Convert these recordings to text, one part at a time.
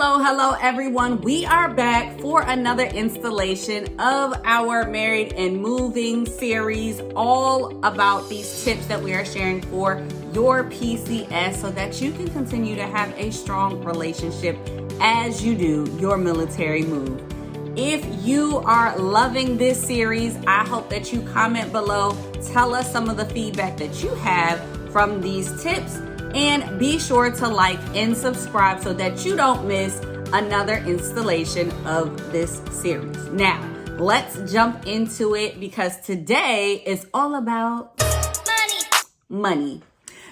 Hello everyone. We are back for another installation of our Married and Moving series, all about these tips that we are sharing for your PCS so that you can continue to have a strong relationship as you do your military move. If you are loving this series, I hope that you comment below, tell us some of the feedback that you have from these tips, and be sure to like and subscribe so that you don't miss another installation of this series. Now, let's jump into it because today is all about money.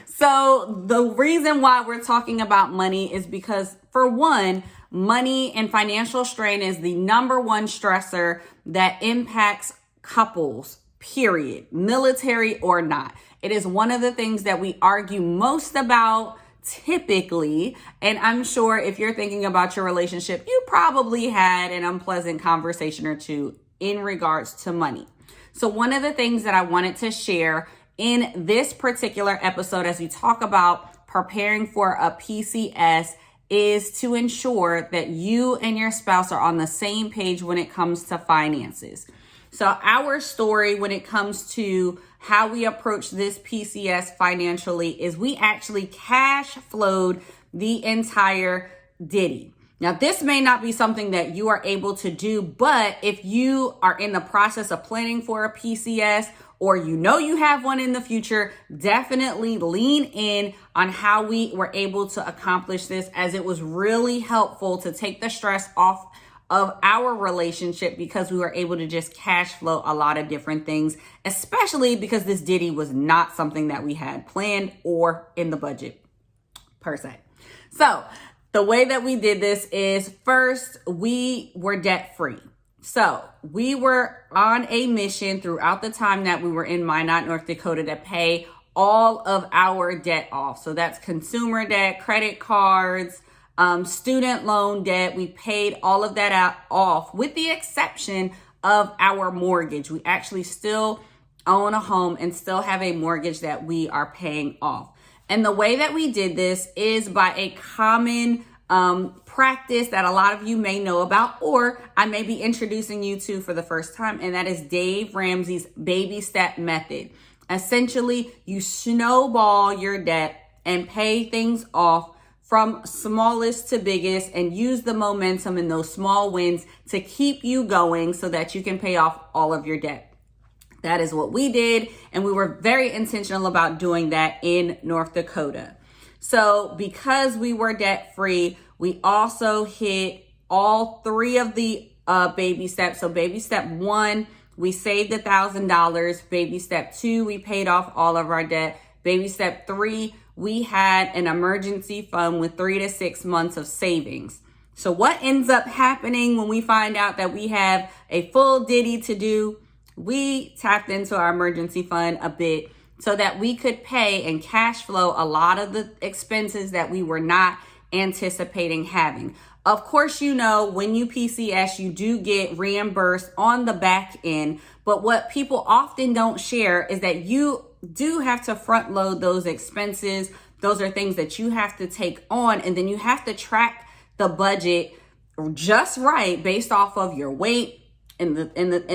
So the reason why we're talking about money is because, for one, money and financial strain is the number one stressor that impacts couples, period, military or not. It is one of the things that we argue most about typically, and I'm sure if you're thinking about your relationship, you probably had an unpleasant conversation or two in regards to money. So one of the things that I wanted to share in this particular episode as we talk about preparing for a PCS is to ensure that you and your spouse are on the same page when it comes to finances. So our story when it comes to how we approach this PCS financially is we actually cash flowed the entire ditty. Now, this may not be something that you are able to do, but if you are in the process of planning for a PCS or you know you have one in the future, definitely lean in on how we were able to accomplish this, as it was really helpful to take the stress off of our relationship because we were able to just cash flow a lot of different things, especially because this ditty was not something that we had planned or in the budget per se. So the way that we did this is, first, we were debt free. So we were on a mission throughout the time that we were in Minot, North Dakota, to pay all of our debt off. So that's consumer debt, credit cards, student loan debt. We paid all of that off with the exception of our mortgage. We actually still own a home and still have a mortgage that we are paying off. And the way that we did this is by a common practice that a lot of you may know about, or I may be introducing you to for the first time, and that is Dave Ramsey's baby step method. Essentially, you snowball your debt and pay things off from smallest to biggest and use the momentum in those small wins to keep you going so that you can pay off all of your debt. That is what we did, and we were very intentional about doing that in North Dakota. So because we were debt free, we also hit all three of the baby steps. So baby step 1, we saved $1,000. Baby step 2, we paid off all of our debt. Baby step 3, we had an emergency fund with 3 to 6 months of savings. So what ends up happening when we find out that we have a full ditty to do? We tapped into our emergency fund a bit so that we could pay and cash flow a lot of the expenses that we were not anticipating having. Of course, you know, when you PCS, you do get reimbursed on the back end, but what people often don't share is that you do have to front load those expenses. Those are things that you have to take on, and then you have to track the budget just right based off of your weight and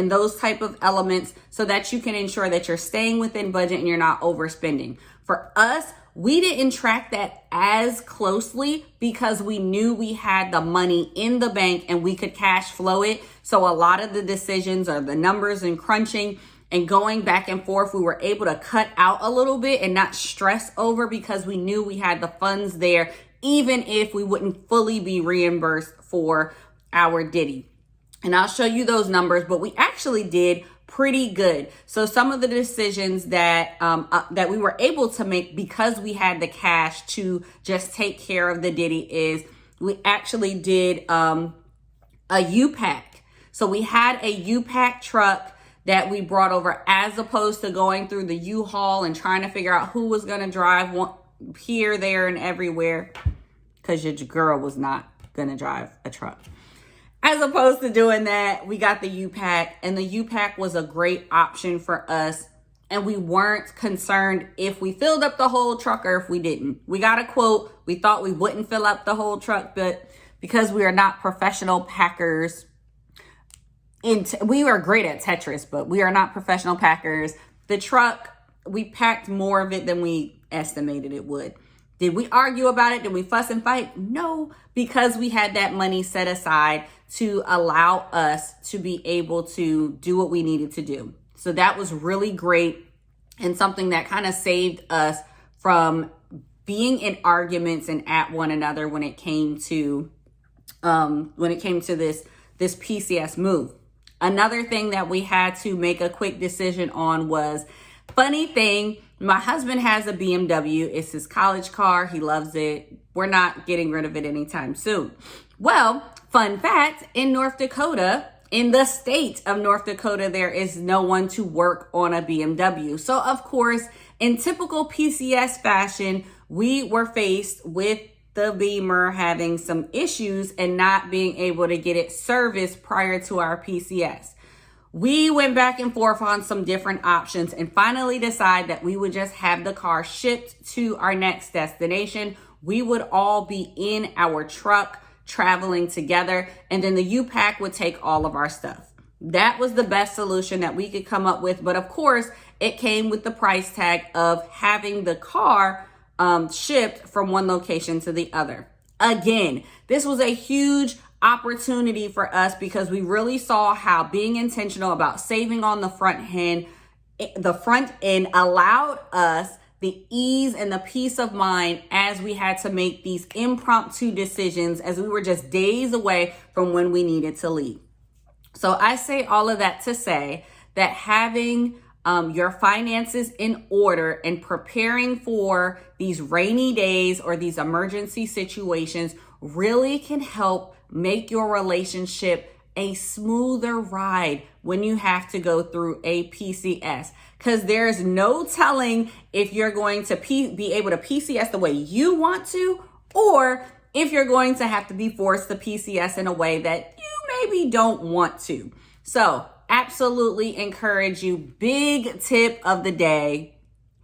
those type of elements so that you can ensure that you're staying within budget and you're not overspending. For us, we didn't track that as closely because we knew we had the money in the bank and we could cash flow it. So a lot of the decisions or the numbers and crunching and going back and forth, we were able to cut out a little bit and not stress over because we knew we had the funds there, even if we wouldn't fully be reimbursed for our ditty. And I'll show you those numbers, but we actually did pretty good. So some of the decisions that that we were able to make because we had the cash to just take care of the ditty is we actually did a U-Pack. So we had a U-Pack truck that we brought over, as opposed to going through the U-Haul and trying to figure out who was going to drive here, there, and everywhere, because your girl was not going to drive a truck. As opposed to doing that, we got the U-Pack, and the U-Pack was a great option for us. And we weren't concerned if we filled up the whole truck or if we didn't. We got a quote. We thought we wouldn't fill up the whole truck, but because we are not professional packers. We are great at Tetris, but we are not professional packers. The truck, we packed more of it than we estimated it would. Did we argue about it? Did we fuss and fight? No, because we had that money set aside to allow us to be able to do what we needed to do. So that was really great, and something that kind of saved us from being in arguments and at one another when it came to this PCS move. Another thing that we had to make a quick decision on was, funny thing, my husband has a BMW. It's his college car. He loves it. We're not getting rid of it anytime soon. Well, fun fact, in North Dakota, in the state of North Dakota, there is no one to work on a BMW. So of course, in typical PCS fashion, we were faced with the Beamer having some issues and not being able to get it serviced prior to our PCS. We went back and forth on some different options and finally decided that we would just have the car shipped to our next destination. We would all be in our truck traveling together, and then the U-Pack would take all of our stuff. That was the best solution that we could come up with. But of course, it came with the price tag of having the car shipped from one location to the other. Again, this was a huge opportunity for us because we really saw how being intentional about saving on the front end allowed us the ease and the peace of mind as we had to make these impromptu decisions as we were just days away from when we needed to leave. So I say all of that to say that having your finances in order and preparing for these rainy days or these emergency situations really can help make your relationship a smoother ride when you have to go through a PCS. Because there's no telling if you're going to be able to PCS the way you want to, or if you're going to have to be forced to PCS in a way that you maybe don't want to. So absolutely encourage you. Big tip of the day,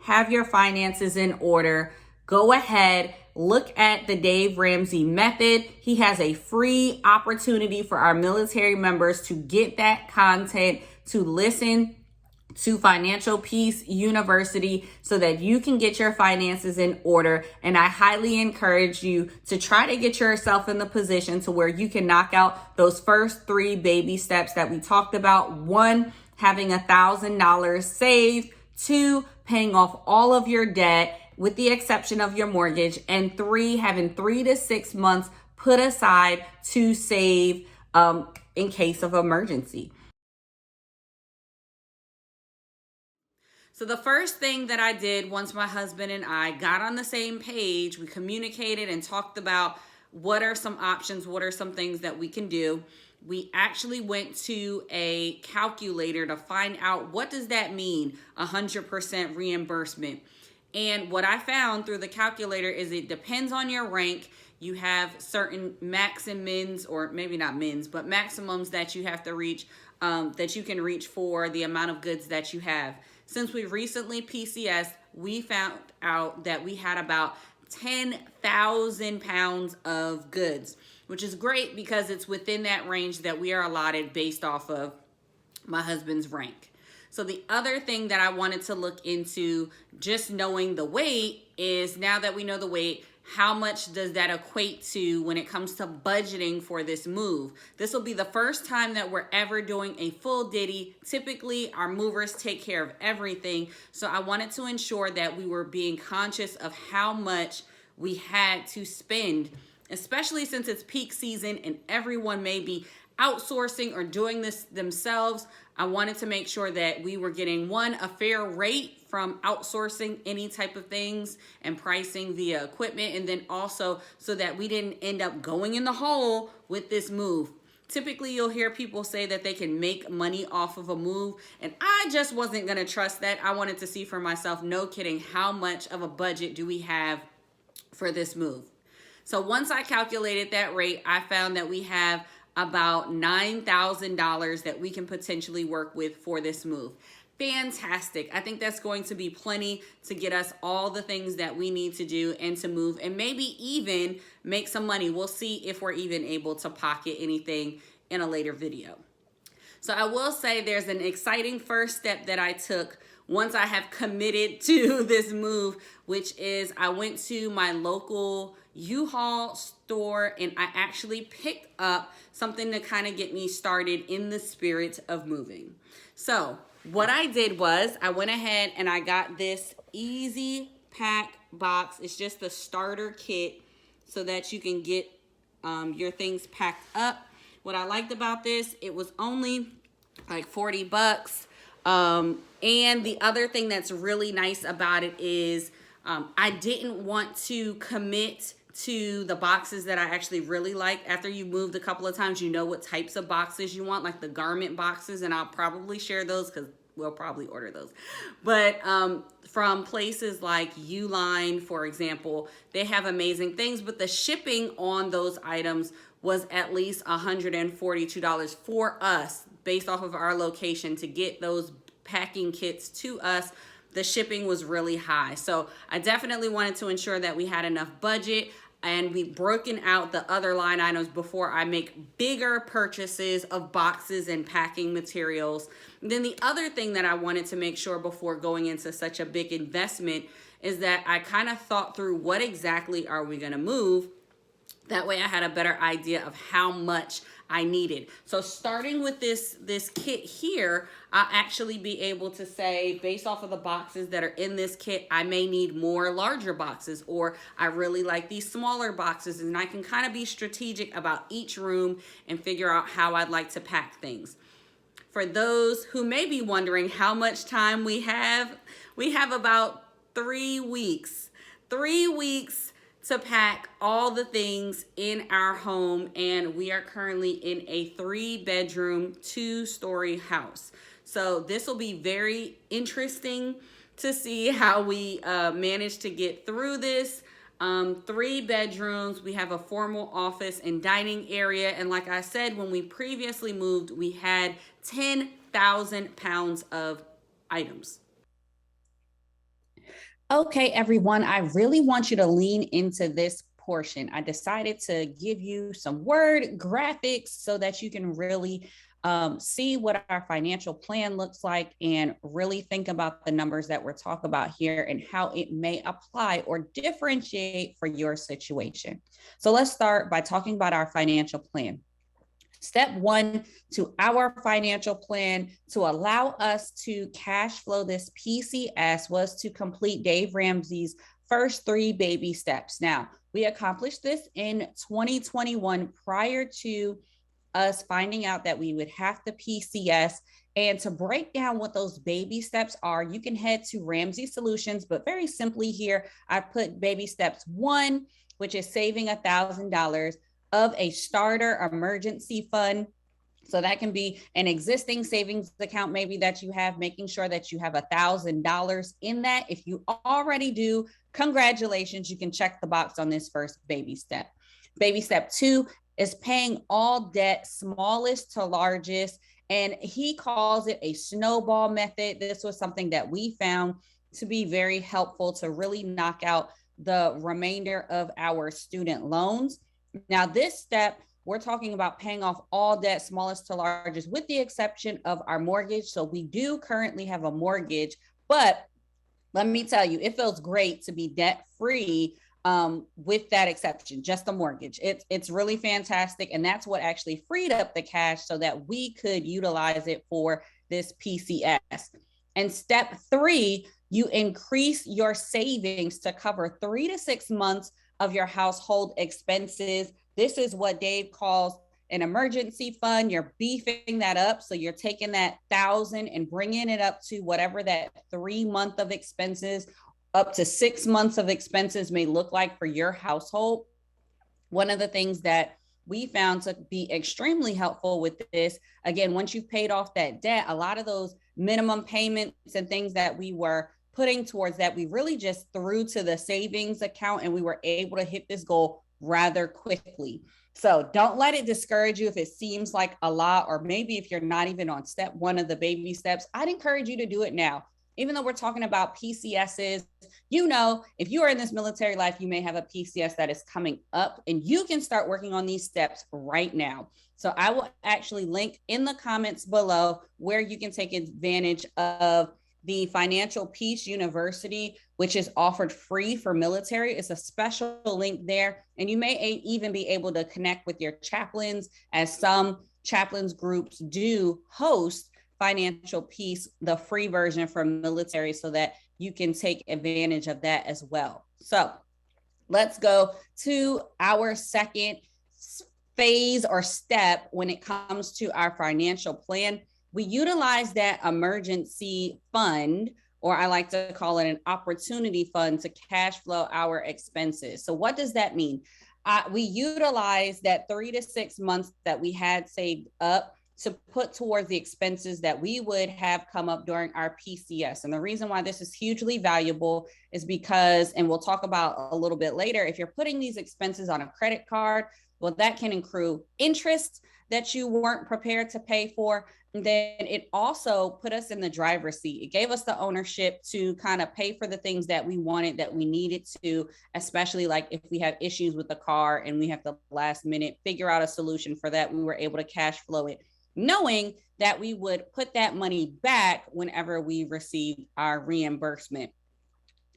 have your finances in order. Go ahead, look at the Dave Ramsey method. He has a free opportunity for our military members to get that content, to listen to Financial Peace University so that you can get your finances in order. And I highly encourage you to try to get yourself in the position to where you can knock out those first 3 baby steps that we talked about. 1, having $1,000 saved. 2, paying off all of your debt with the exception of your mortgage. And 3, having 3 to 6 months put aside to save in case of emergency. So the first thing that I did once my husband and I got on the same page, we communicated and talked about what are some options, what are some things that we can do. We actually went to a calculator to find out what does that mean, 100% reimbursement. And what I found through the calculator is it depends on your rank. You have certain max and mins, or maybe not mins, but maximums that you have to reach, that you can reach for the amount of goods that you have. Since we recently PCS, we found out that we had about 10,000 pounds of goods, which is great because it's within that range that we are allotted based off of my husband's rank. So the other thing that I wanted to look into, just knowing the weight, is now that we know the weight, how much does that equate to when it comes to budgeting for this move? This will be the first time that we're ever doing a full ditty. Typically, our movers take care of everything. So I wanted to ensure that we were being conscious of how much we had to spend, especially since it's peak season and everyone may be outsourcing or doing this themselves. I wanted to make sure that we were getting, 1, a fair rate from outsourcing any type of things and pricing the equipment, and then also so that we didn't end up going in the hole with this move. Typically, you'll hear people say that they can make money off of a move, and I just wasn't going to trust that. I wanted to see for myself, no kidding, how much of a budget do we have for this move? So once I calculated that rate, I found that we have about $9,000 that we can potentially work with for this move. fantastic. I think that's going to be plenty to get us all the things that we need to do and to move and maybe even make some money. We'll see if we're even able to pocket anything in a later video. So I will say there's an exciting first step that I took once I have committed to this move, which is I went to my local U-Haul store and I actually picked up something to kind of get me started in the spirit of moving. So what I did was I went ahead and I got this easy pack box. It's just a starter kit so that you can get your things packed up. What I liked about this, it was only like $40. And the other thing that's really nice about it is I didn't want to commit to the boxes that I actually really like. After you moved a couple of times, you know what types of boxes you want, like the garment boxes, and I'll probably share those because we'll probably order those. But from places like Uline, for example, they have amazing things, but the shipping on those items was at least $142 for us based off of our location to get those packing kits to us. The shipping was really high. So I definitely wanted to ensure that we had enough budget and we've broken out the other line items before I make bigger purchases of boxes and packing materials. And then the other thing that I wanted to make sure before going into such a big investment is that I kind of thought through what exactly are we going to move. That way I had a better idea of how much I needed. So starting with this kit here, I'll actually be able to say, based off of the boxes that are in this kit, I may need more larger boxes, or I really like these smaller boxes, and I can kind of be strategic about each room and figure out how I'd like to pack things. For those who may be wondering how much time we have about 3 weeks. 3 weeks to pack all the things in our home, and we are currently in a 3-bedroom, 2-story house. So this will be very interesting to see how we manage to get through this. 3 bedrooms, we have a formal office and dining area, and like I said, when we previously moved, we had 10,000 pounds of items. Okay, everyone, I really want you to lean into this portion. I decided to give you some word graphics so that you can really see what our financial plan looks like and really think about the numbers that we're talking about here and how it may apply or differentiate for your situation. So let's start by talking about our financial plan. Step 1 to our financial plan to allow us to cash flow this PCS was to complete Dave Ramsey's first 3 baby steps. Now, we accomplished this in 2021 prior to us finding out that we would have the PCS. And to break down what those baby steps are, you can head to Ramsey Solutions, but very simply here, I put baby steps 1, which is saving $1,000 of a starter emergency fund. So that can be an existing savings account maybe that you have, making sure that you have $1,000 in that. If you already do, congratulations, you can check the box on this first baby step. Baby step 2 is paying all debt, smallest to largest, and he calls it a snowball method. This was something that we found to be very helpful to really knock out the remainder of our student loans. Now, this step, we're talking about paying off all debt, smallest to largest, with the exception of our mortgage. So we do currently have a mortgage, but let me tell you, it feels great to be debt-free with that exception, just a mortgage. It's really fantastic. And that's what actually freed up the cash so that we could utilize it for this PCS. And step 3, you increase your savings to cover 3 to 6 months of your household expenses. This is what Dave calls an emergency fund. You're beefing that up. So you're taking that 1,000 and bringing it up to whatever that 3 month of expenses, up to 6 months of expenses may look like for your household. One of the things that we found to be extremely helpful with this, again, once you've paid off that debt, a lot of those minimum payments and things that we were putting towards that, we really just threw to the savings account and we were able to hit this goal rather quickly. So don't let it discourage you if it seems like a lot, or maybe if you're not even on step one of the baby steps. I'd encourage you to do it now. Even though we're talking about PCSs, if you are in this military life, you may have a PCS that is coming up, and you can start working on these steps right now. So I will actually link in the comments below where you can take advantage of the Financial Peace University, which is offered free for military. It's a special link there. And you may even be able to connect with your chaplains, as some chaplains groups do host Financial Peace, the free version for military, so that you can take advantage of that as well. So let's go to our second phase or step when it comes to our financial plan. We utilize that emergency fund, or I like to call it an opportunity fund, to cash flow our expenses. So what does that mean? We utilize that 3 to 6 months that we had saved up to put towards the expenses that we would have come up during our PCS. And the reason why this is hugely valuable is because, and we'll talk about a little bit later, if you're putting these expenses on a credit card, well, that can accrue interest that you weren't prepared to pay for. And then it also put us in the driver's seat. It gave us the ownership to kind of pay for the things that we wanted, that we needed to, especially like if we have issues with the car and we have to last minute figure out a solution for that, we were able to cash flow it, knowing that we would put that money back whenever we received our reimbursement.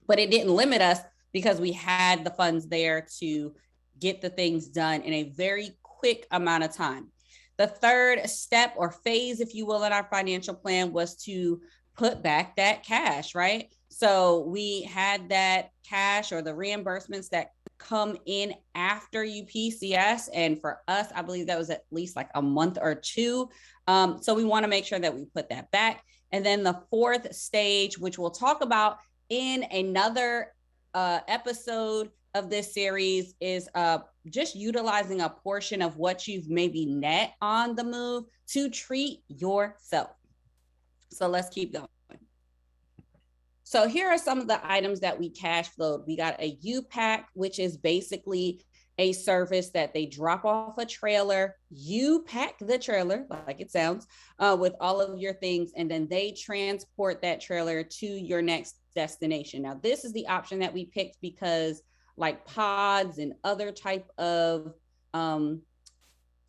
But it didn't limit us, because we had the funds there to get the things done in a very quick amount of time. The third step or phase, if you will, in our financial plan was to put back that cash, right? So we had that cash or the reimbursements that come in after you PCS. And for us, I believe that was at least like a month or two. So we want to make sure that we put that back. And then the fourth stage, which we'll talk about in another episode of this series, is just utilizing a portion of what you've maybe net on the move to treat yourself. So let's keep going. So here are some of the items that we cash flowed. We got a U-Pack, which is basically a service that they drop off a trailer. You pack the trailer, like it sounds, with all of your things, and then they transport that trailer to your next destination. Now, this is the option that we picked because like pods and other type of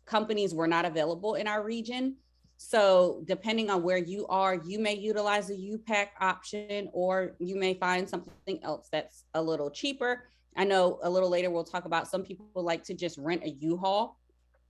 companies were not available in our region. So depending on where you are, you may utilize a U-Pack option, or you may find something else that's a little cheaper. I know a little later we'll talk about some people like to just rent a U-Haul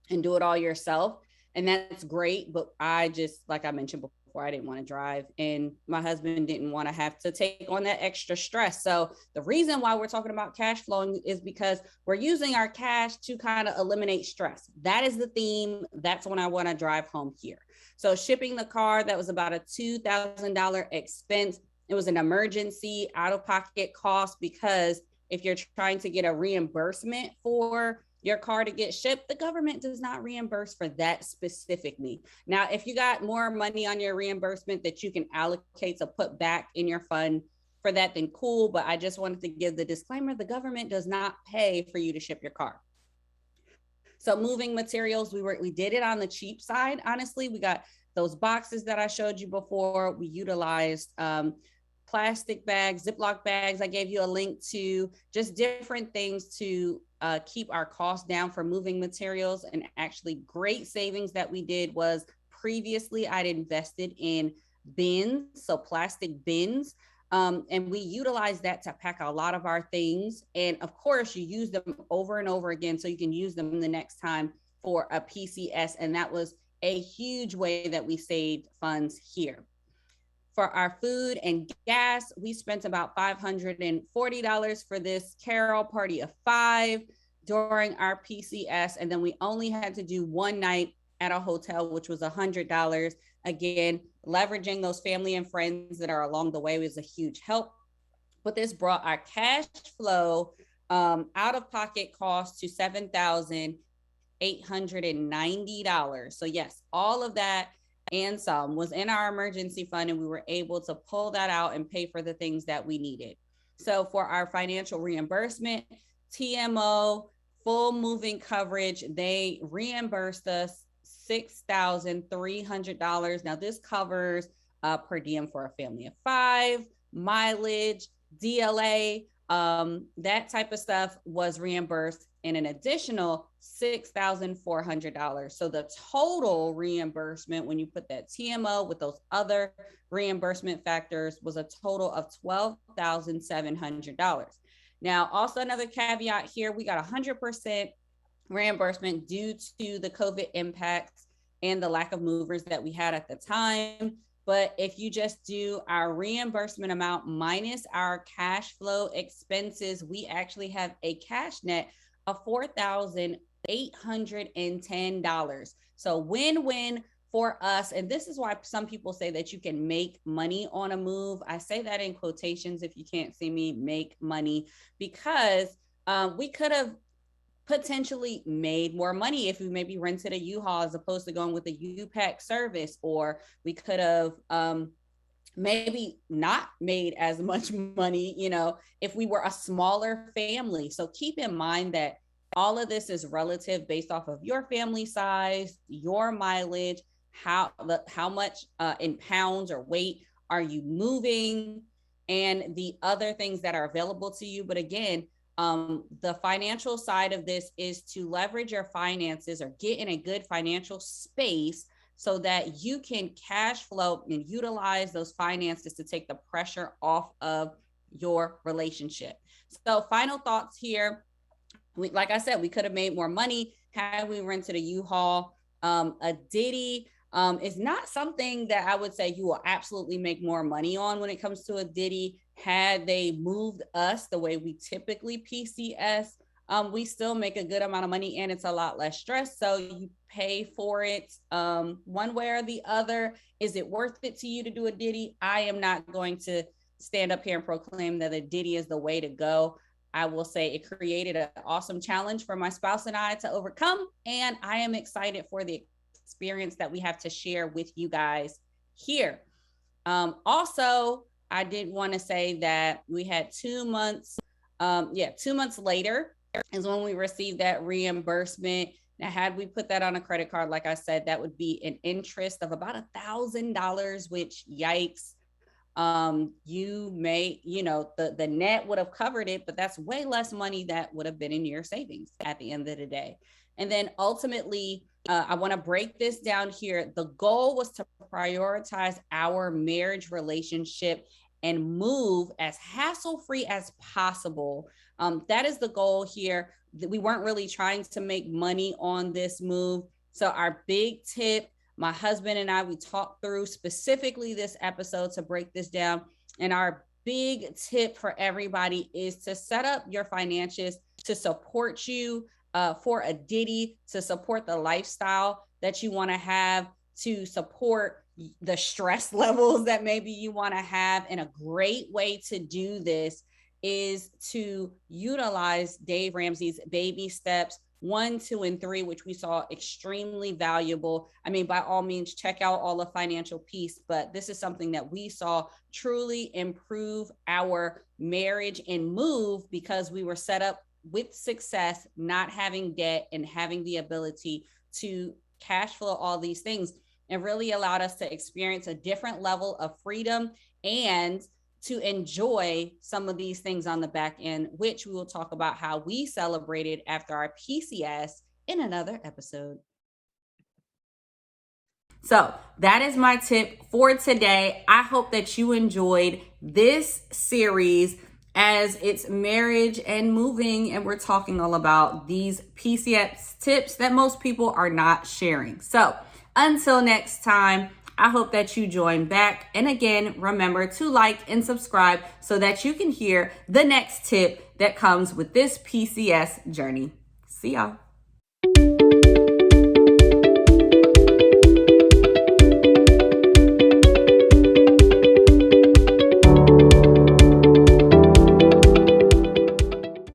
and do it all yourself. And that's great. But I just, like I mentioned before, I didn't want to drive, and my husband didn't want to have to take on that extra stress. So the reason why we're talking about cash flowing is because we're using our cash to kind of eliminate stress. That is the theme. That's when I want to drive home here. So shipping the car, that was about a $2,000 expense. It was an emergency out-of-pocket cost, because if you're trying to get a reimbursement for your car to get shipped, the government does not reimburse for that specifically. Now, if you got more money on your reimbursement that you can allocate to put back in your fund for that, then cool. But I just wanted to give the disclaimer, the government does not pay for you to ship your car. So moving materials, we did it on the cheap side. Honestly, we got those boxes that I showed you before. We utilized plastic bags, Ziploc bags. I gave you a link to just different things to keep our costs down for moving materials. And actually great savings that we did was previously I'd invested in bins, so plastic bins. And we utilize that to pack a lot of our things. And of course, you use them over and over again, so you can use them the next time for a PCS. And that was a huge way that we saved funds here. For our food and gas, we spent about $540 for this Carol party of 5 during our PCS. And then we only had to do one night at a hotel, which was $100. Again, leveraging those family and friends that are along the way was a huge help. But this brought our cash flow out of pocket cost to $7,890. So yes, all of that and some was in our emergency fund, and we were able to pull that out and pay for the things that we needed. So for our financial reimbursement, TMO full moving coverage, they reimbursed us $6,300. Now, this covers per diem for a family of 5, mileage, DLA, that type of stuff was reimbursed, and an additional $6,400. So the total reimbursement, when you put that TMO with those other reimbursement factors, was a total of $12,700. Now, also another caveat here, we got 100% reimbursement due to the COVID impacts and the lack of movers that we had at the time. But if you just do our reimbursement amount minus our cash flow expenses, we actually have a cash net of $4,810. So win-win for us. And this is why some people say that you can make money on a move. I say that in quotations if you can't see me, make money, because we could have potentially made more money if we maybe rented a U-Haul as opposed to going with a U-Pack service, or we could have maybe not made as much money, if we were a smaller family. So keep in mind that all of this is relative based off of your family size, your mileage, how much in pounds or weight are you moving, and the other things that are available to you. But again, the financial side of this is to leverage your finances or get in a good financial space so that you can cash flow and utilize those finances to take the pressure off of your relationship. So final thoughts here. Like I said, we could have made more money had we rented a U-Haul. A Diddy is not something that I would say you will absolutely make more money on when it comes to a Diddy. Had they moved us the way we typically PCS, we still make a good amount of money, and it's a lot less stress. So you pay for it one way or the other. Is it worth it to you to do a Diddy? I am not going to stand up here and proclaim that a Diddy is the way to go. I will say it created an awesome challenge for my spouse and I to overcome, and I am excited for the experience that we have to share with you guys here. Also, I did want to say that we had 2 months. 2 months later is when we received that reimbursement. Now, had we put that on a credit card, like I said, that would be an interest of about $1,000, which yikes. You may, the net would have covered it, but that's way less money that would have been in your savings at the end of the day. And then ultimately, I want to break this down here. The goal was to prioritize our marriage relationship and move as hassle-free as possible. That is the goal here. We weren't really trying to make money on this move. So our big tip, my husband and I, we talked through specifically this episode to break this down. And our big tip for everybody is to set up your finances to support you for a Diddy, to support the lifestyle that you want to have, to support the stress levels that maybe you want to have. And a great way to do this is to utilize Dave Ramsey's baby steps 1, 2, and 3, which we saw extremely valuable. I mean, by all means, check out all the financial piece, but this is something that we saw truly improve our marriage and move because we were set up with success, not having debt, and having the ability to cash flow all these things, and really allowed us to experience a different level of freedom and to enjoy some of these things on the back end, which we will talk about how we celebrated after our PCS in another episode. So that is my tip for today. I hope that you enjoyed this series as it's marriage and moving, and we're talking all about these PCS tips that most people are not sharing. So until next time, I hope that you join back. And again, remember to like and subscribe so that you can hear the next tip that comes with this PCS journey. See y'all.